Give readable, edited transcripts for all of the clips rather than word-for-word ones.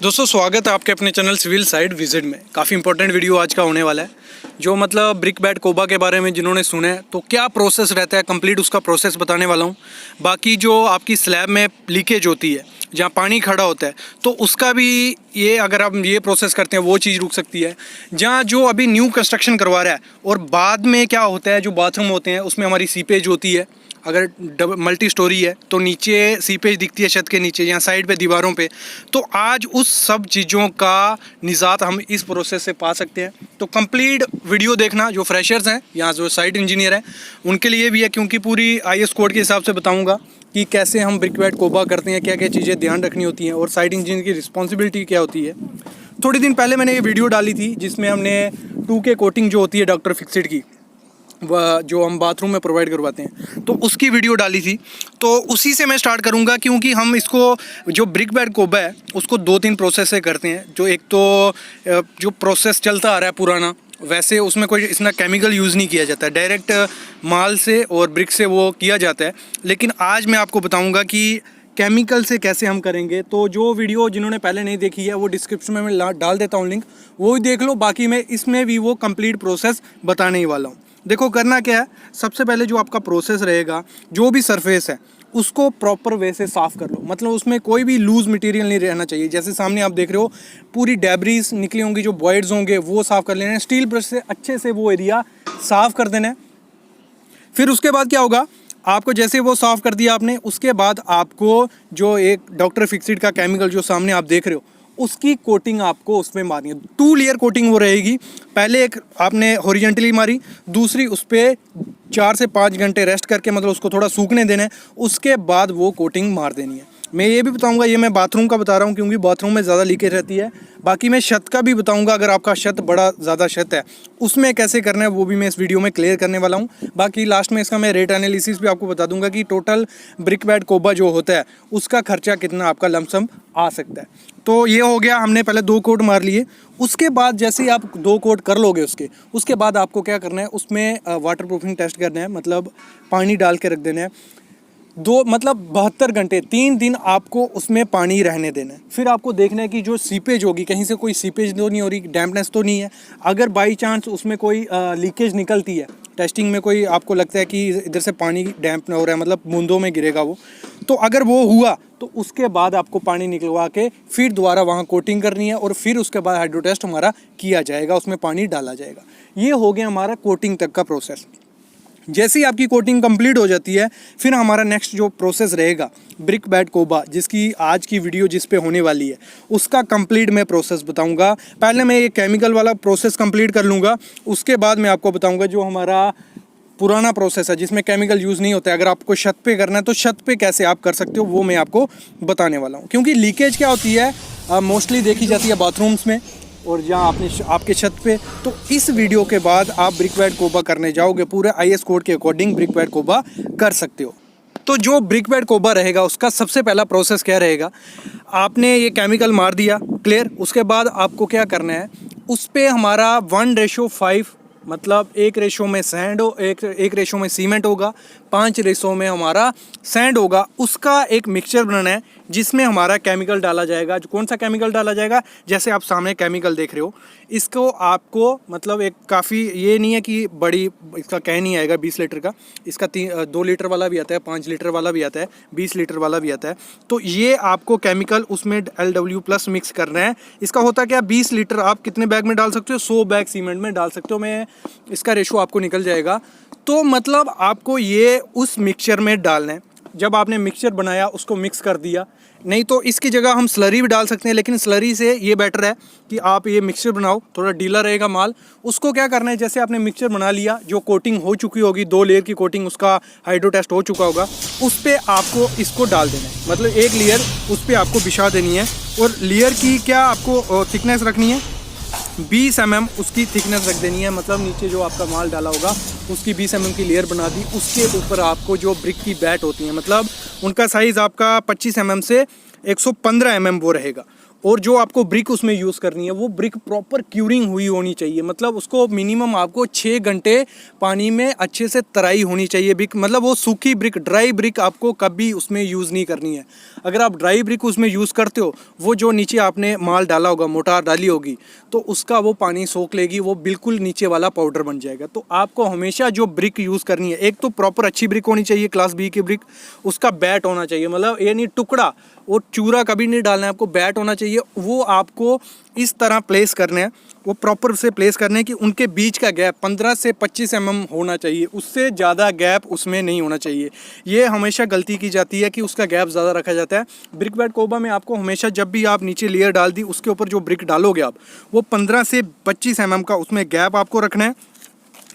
दोस्तों स्वागत है आपके अपने चैनल सिविल साइड विजिट में। काफ़ी इंपॉर्टेंट वीडियो आज का होने वाला है। जो मतलब ब्रिक बैट कोबा के बारे में जिन्होंने सुना है तो क्या प्रोसेस रहता है, कंप्लीट उसका प्रोसेस बताने वाला हूँ। बाकी जो आपकी स्लैब में लीकेज होती है, जहाँ पानी खड़ा होता है, तो उसका भी ये अगर आप ये प्रोसेस करते हैं वो चीज़ रुक सकती है। जहाँ जो अभी न्यू कंस्ट्रक्शन करवा रहा है और बाद में क्या होता है, जो बाथरूम होते हैं उसमें हमारी सीपेज होती है। अगर मल्टी स्टोरी है तो नीचे सीपेज दिखती है छत के नीचे या साइड पे दीवारों पे। तो आज उस सब चीज़ों का निजात हम इस प्रोसेस से पा सकते हैं। तो कंप्लीट वीडियो देखना, जो फ्रेशर्स हैं या जो साइट इंजीनियर हैं उनके लिए भी है, क्योंकि पूरी IS कोड के हिसाब से बताऊंगा कि कैसे हम ब्रिक बैट कोबा करते हैं, क्या क्या चीज़ें ध्यान रखनी होती हैं और साइट इंजीनियर की रिस्पॉन्सिबिलिटी क्या होती है। थोड़ी दिन पहले मैंने ये वीडियो डाली थी जिसमें हमने 2K कोटिंग जो होती है डॉक्टर फिक्सिड की, वह जो हम बाथरूम में प्रोवाइड करवाते हैं, तो उसकी वीडियो डाली थी। तो उसी से मैं स्टार्ट करूंगा, क्योंकि हम इसको जो ब्रिक बैट कोबा है उसको 2-3 प्रोसेस से करते हैं। जो एक तो जो प्रोसेस चलता आ रहा है पुराना, वैसे उसमें कोई इतना केमिकल यूज़ नहीं किया जाता है, डायरेक्ट माल से और ब्रिक से वो किया जाता है। लेकिन आज मैं आपको बताऊँगा कि केमिकल से कैसे हम करेंगे। तो जो वीडियो जिन्होंने पहले नहीं देखी है वो डिस्क्रिप्शन में मैं डाल देता हूँ लिंक, वो भी देख लो। बाकी मैं इसमें भी वो कंप्लीट प्रोसेस बताने ही वाला हूँ। देखो करना क्या है, सबसे पहले जो आपका प्रोसेस रहेगा, जो भी सरफेस है उसको प्रॉपर वे से साफ़ कर लो। मतलब उसमें कोई भी लूज़ मटेरियल नहीं रहना चाहिए। जैसे सामने आप देख रहे हो पूरी डेब्रीज निकली होंगी, जो वॉइड्स होंगे वो साफ़ कर लेना है। स्टील ब्रश से अच्छे से वो एरिया साफ़ कर देना है। फिर उसके बाद क्या होगा, आपको जैसे वो साफ़ कर दिया आपने, उसके बाद आपको जो एक डॉक्टर फिक्सिड का केमिकल जो सामने आप देख रहे हो उसकी कोटिंग आपको उसमें मारनी है। 2 लेयर कोटिंग वो रहेगी। पहले एक आपने हॉरिजॉन्टली मारी, दूसरी उस पर 4 से 5 घंटे रेस्ट करके, मतलब उसको थोड़ा सूखने देना है, उसके बाद वो कोटिंग मार देनी है। मैं ये भी बताऊंगा, ये मैं बाथरूम का बता रहा हूँ क्योंकि बाथरूम में ज़्यादा लीकेज रहती है। बाकी मैं छत का भी बताऊंगा, अगर आपका छत बड़ा ज़्यादा छत है उसमें कैसे करना है वो भी मैं इस वीडियो में क्लियर करने वाला हूँ। बाकी लास्ट में इसका मैं रेट एनालिसिस भी आपको बता दूंगा कि टोटल ब्रिक बैट कोबा जो होता है उसका खर्चा कितना आपका लमसम आ सकता है। तो ये हो गया, हमने पहले 2 कोट मार लिए। उसके बाद जैसे ही आप 2 कोट कर लोगे उसके बाद आपको क्या करना है, उसमें वाटर प्रूफिंग टेस्ट करना है, मतलब पानी डाल के रख देना है। 72 घंटे 3 दिन आपको उसमें पानी रहने देना है। फिर आपको देखना है कि जो सीपेज होगी, कहीं से कोई सीपेज तो नहीं हो रही, डैम्पनेस तो नहीं है। अगर बाई चांस उसमें कोई लीकेज निकलती है, टेस्टिंग में कोई आपको लगता है कि इधर से पानी डैम्प हो रहा है, मतलब बूंदों में गिरेगा वो, तो अगर वो हुआ तो उसके बाद आपको पानी निकलवा के फिर दोबारा वहाँ कोटिंग करनी है और फिर उसके बाद हाइड्रो टेस्ट हमारा किया जाएगा, उसमें पानी डाला जाएगा। ये हो गया हमारा कोटिंग तक का प्रोसेस। जैसे ही आपकी कोटिंग कंप्लीट हो जाती है, फिर हमारा नेक्स्ट जो प्रोसेस रहेगा ब्रिक बैट कोबा, जिसकी आज की वीडियो जिस पे होने वाली है, उसका कंप्लीट मैं प्रोसेस बताऊंगा। पहले मैं ये केमिकल वाला प्रोसेस कंप्लीट कर लूँगा, उसके बाद मैं आपको बताऊंगा जो हमारा पुराना प्रोसेस है जिसमें केमिकल यूज़ नहीं होता है। अगर आपको छत पे करना है तो छत पे कैसे आप कर सकते हो वो मैं आपको बताने वाला हूँ। क्योंकि लीकेज क्या होती है मोस्टली देखी जाती है बाथरूम्स में और जहाँ आपके छत पे। तो इस वीडियो के बाद आप ब्रिक बैट कोबा करने जाओगे, पूरे IS कोड के अकॉर्डिंग ब्रिक बैट कोबा कर सकते हो। तो जो ब्रिक बैट कोबा रहेगा उसका सबसे पहला प्रोसेस क्या रहेगा, आपने ये केमिकल मार दिया, क्लियर। उसके बाद आपको क्या करना है, उस पर हमारा 1:5, मतलब 1 रेशो में सैंड हो, एक रेशो में सीमेंट होगा, 5 रेशो में हमारा सैंड होगा। उसका एक मिक्सचर बनाना है जिसमें हमारा केमिकल डाला जाएगा। जो कौन सा केमिकल डाला जाएगा, जैसे आप सामने केमिकल देख रहे हो, इसको आपको मतलब एक काफ़ी, ये नहीं है कि बड़ी, इसका कह नहीं आएगा 20 लीटर का, इसका 2 लीटर वाला भी आता है, 5 लीटर वाला भी आता है, 20 लीटर वाला भी आता है। तो ये आपको केमिकल उसमें LW+ मिक्स करना है। इसका होता क्या, 20 लीटर आप कितने बैग में डाल सकते हो, 100 बैग सीमेंट में डाल सकते हो। मैं इसका रेशो आपको निकल जाएगा। तो मतलब आपको ये उस मिक्सचर में डालना है। जब आपने मिक्सचर बनाया उसको मिक्स कर दिया, नहीं तो इसकी जगह हम स्लरी भी डाल सकते हैं, लेकिन स्लरी से ये बेटर है कि आप ये मिक्सचर बनाओ, थोड़ा ढीला रहेगा माल। उसको क्या करना है, जैसे आपने मिक्सचर बना लिया, जो कोटिंग हो चुकी होगी 2 लेयर की कोटिंग, उसका हाइड्रो टेस्ट हो चुका होगा, उस पर आपको इसको डाल देना है। मतलब एक लेयर उस पर आपको बिछा देनी है। और लेयर की क्या आपको थिकनेस रखनी है, 20 mm उसकी थिकनेस रख देनी है। मतलब नीचे जो आपका माल डाला होगा उसकी 20 mm की लेयर बना दी। उसके ऊपर आपको जो ब्रिक की बैट होती हैं, मतलब उनका साइज़ आपका 25 mm से 115 mm वो रहेगा। और जो आपको ब्रिक उसमें यूज़ करनी है वो ब्रिक प्रॉपर क्यूरिंग हुई होनी चाहिए, मतलब उसको मिनिमम आपको 6 घंटे पानी में अच्छे से तराई होनी चाहिए ब्रिक, मतलब वो सूखी ब्रिक, ड्राई ब्रिक आपको कभी उसमें यूज़ नहीं करनी है। अगर आप ड्राई ब्रिक उसमें यूज़ करते हो, वो जो नीचे आपने माल डाला होगा, मोटार डाली होगी, तो उसका वो पानी सोख लेगी, वो बिल्कुल नीचे वाला पाउडर बन जाएगा। तो आपको हमेशा जो ब्रिक यूज़ करनी है, एक तो प्रॉपर अच्छी ब्रिक होनी चाहिए, क्लास बी की ब्रिक, उसका बैट होना चाहिए, मतलब ये नहीं टुकड़ा और चूरा कभी नहीं डालना है, आपको बैट होना चाहिए। वो आपको इस तरह प्लेस करने हैं, वो प्रॉपर से प्लेस करने हैं कि उनके बीच का गैप 15 से 25 mm होना चाहिए, उससे ज़्यादा गैप उसमें नहीं होना चाहिए। ये हमेशा गलती की जाती है कि उसका गैप ज़्यादा रखा जाता है। ब्रिक बैट कोबा में आपको हमेशा जब भी आप नीचे लेयर डाल दी, उसके ऊपर जो ब्रिक डालोगे आप, वो 15 से 25 mm का उसमें गैप आपको रखना है।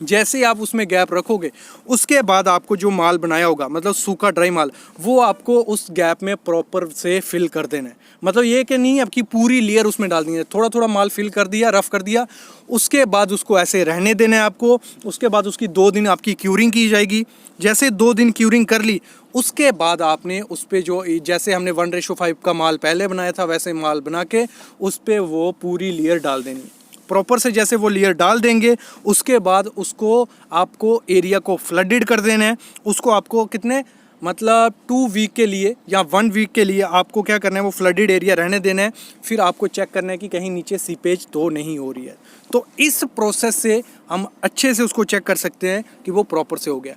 जैसे ही आप उसमें गैप रखोगे, उसके बाद आपको जो माल बनाया होगा, मतलब सूखा ड्राई माल, वो आपको उस गैप में प्रॉपर से फिल कर देना है। मतलब ये कि नहीं आपकी पूरी लेयर उसमें डाल दी है, थोड़ा थोड़ा माल फिल कर दिया, रफ कर दिया, उसके बाद उसको ऐसे रहने देना है आपको। उसके बाद उसकी 2 दिन आपकी क्यूरिंग की जाएगी। जैसे 2 दिन क्यूरिंग कर ली, उसके बाद आपने उस पर जो, जैसे हमने 1:5 का माल पहले बनाया था, वैसे माल बना के उस पर वो पूरी लेयर डाल देनी है प्रॉपर से। जैसे वो लेयर डाल देंगे, उसके बाद उसको आपको एरिया को फ्लडेड कर देना है। उसको आपको कितने, मतलब 2 वीक के लिए या 1 वीक के लिए आपको क्या करना है, वो फ्लडेड एरिया रहने देना है। फिर आपको चेक करना है कि कहीं नीचे सीपेज तो नहीं हो रही है। तो इस प्रोसेस से हम अच्छे से उसको चेक कर सकते हैं कि वो प्रॉपर से हो गया।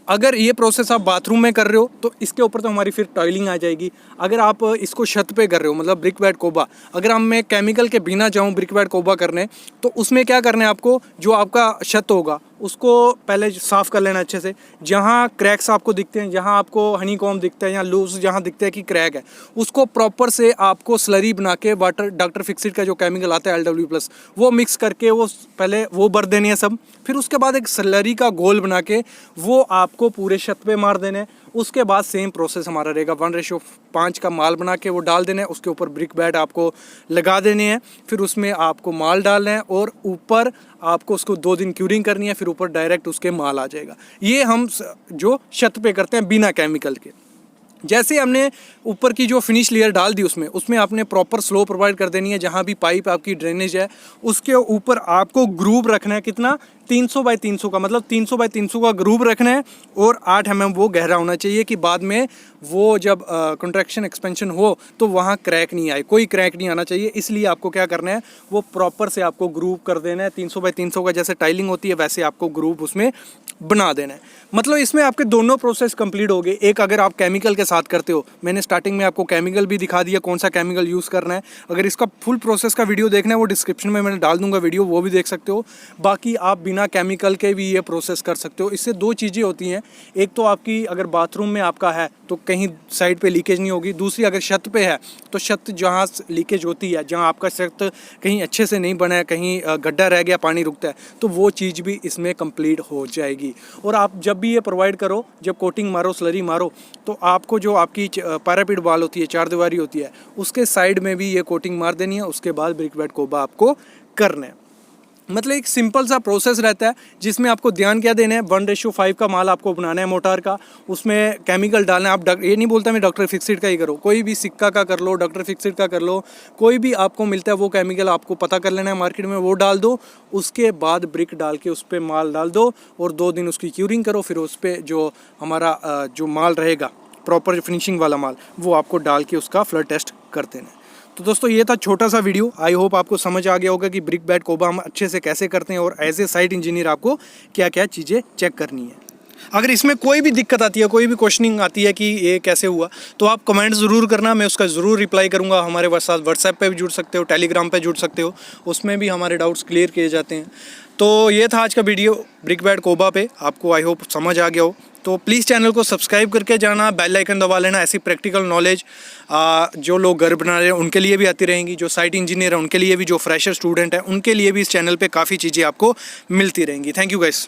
अगर ये प्रोसेस आप बाथरूम में कर रहे हो तो इसके ऊपर तो हमारी फिर टॉयलिंग आ जाएगी। अगर आप इसको छत पे कर रहे हो, मतलब ब्रिक बैट कोबा, अगर हम मैं केमिकल के बिना जाऊँ ब्रिक बैट कोबा करने, तो उसमें क्या करना है आपको, जो आपका छत होगा उसको पहले साफ़ कर लेना अच्छे से। जहाँ क्रैक्स आपको दिखते हैं, जहाँ आपको हनी कॉम दिखता है या लूज जहाँ दिखता है कि क्रैक है, उसको प्रॉपर से आपको स्लरी बना के वाटर, डॉक्टर फिक्सिट का जो केमिकल आता है LW+, वो मिक्स करके वो पहले वो भर देनी है सब। फिर उसके बाद एक स्लरी का घोल बना के वो आपको पूरे छत पे मार देने हैं। उसके बाद सेम प्रोसेस हमारा रहेगा, 1:5 का माल बना के वो डाल देना है, उसके ऊपर ब्रिक बैट आपको लगा देने हैं। फिर उसमें आपको माल डालना है और ऊपर आपको उसको 2 दिन क्यूरिंग करनी है, फिर ऊपर डायरेक्ट उसके माल आ जाएगा। ये हम जो छत पे करते हैं बिना केमिकल के। जैसे हमने ऊपर की जो फिनिश लेयर डाल दी, उसमें आपने प्रॉपर स्लो प्रोवाइड कर देनी है। जहाँ भी पाइप आपकी ड्रेनेज है उसके ऊपर आपको ग्रूव रखना है, कितना, 300 बाई 300 का, मतलब 300 बाई 300 का ग्रूव रखना है। और 8 mm वो गहरा होना चाहिए कि बाद में वो जब कंट्रैक्शन एक्सपेंशन हो तो वहाँ क्रैक नहीं आए, कोई क्रैक नहीं आना चाहिए। इसलिए आपको क्या करना है, वो प्रॉपर से आपको ग्रूव कर देना है। 300 बाई 300 का जैसे टाइलिंग होती है वैसे आपको ग्रूव उसमें बना देना है। मतलब इसमें आपके दोनों प्रोसेस कंप्लीट हो गए। एक अगर आप केमिकल के साथ करते हो, मैंने स्टार्टिंग में आपको केमिकल भी दिखा दिया, कौन सा केमिकल यूज़ करना है। अगर इसका फुल प्रोसेस का वीडियो देखना है वो डिस्क्रिप्शन में मैंने डाल दूंगा वीडियो, वो भी देख सकते हो। बाकी आप बिना केमिकल के भी ये प्रोसेस कर सकते हो। इससे 2 चीज़ें होती हैं, एक तो आपकी अगर बाथरूम में आपका है तो कहीं साइड पे लीकेज नहीं होगी। दूसरी, अगर छत पे है तो छत जहाँ लीकेज होती है, जहाँ आपका छत कहीं अच्छे से नहीं बना है, कहीं गड्ढा रह गया, पानी रुकता है, तो वो चीज़ भी इसमें कंप्लीट हो जाएगी। और आप जब भी ये प्रोवाइड करो, जब कोटिंग मारो, स्लरी मारो, तो आपको जो आपकी पैरापिड वाल होती है, 4 दीवारी होती है, उसके साइड में भी ये कोटिंग मार देनी है। उसके बाद ब्रिक बैट कोबा आपको करना है। मतलब एक सिंपल सा प्रोसेस रहता है जिसमें आपको ध्यान क्या देना है, 1:5 का माल आपको बनाना है मोटार का, उसमें केमिकल डालना है। आप ये नहीं बोलता मैं डॉक्टर फिक्सिट का ही करो, कोई भी सिक्का का कर लो, डॉक्टर फिक्सिट का कर लो, कोई भी आपको मिलता है वो केमिकल आपको पता कर लेना है मार्केट में, वो डाल दो। उसके बाद ब्रिक डाल के उस पर माल डाल दो और 2 दिन उसकी क्यूरिंग करो। फिर उस पर जो हमारा जो माल रहेगा प्रॉपर फिनिशिंग वाला माल, वो आपको डाल के उसका फ्लड टेस्ट कर देना है। तो दोस्तों ये था छोटा सा वीडियो। आई होप आपको समझ आ गया होगा कि ब्रिक बैट कोबा हम अच्छे से कैसे करते हैं और एज ए साइट इंजीनियर आपको क्या क्या चीज़ें चेक करनी है। अगर इसमें कोई भी दिक्कत आती है, कोई भी क्वेश्चनिंग आती है कि ये कैसे हुआ, तो आप कमेंट ज़रूर करना, मैं उसका ज़रूर रिप्लाई करूँगा। हमारे साथ व्हाट्सएप पे भी जुड़ सकते हो, टेलीग्राम पे जुड़ सकते हो, उसमें भी हमारे डाउट्स क्लियर किए जाते हैं। तो ये था आज का वीडियो ब्रिक बैट कोबा पे, आपको आई होप समझ आ गया हो। तो प्लीज़ चैनल को सब्सक्राइब करके जाना, बेल आइकन दबा लेना। ऐसी प्रैक्टिकल नॉलेज जो लोग घर बना रहे हैं उनके लिए भी आती रहेंगी, जो साइट इंजीनियर है उनके लिए भी, जो फ्रेशर स्टूडेंट है उनके लिए भी इस चैनल पे काफ़ी चीज़ें आपको मिलती रहेंगी। Thank you guys.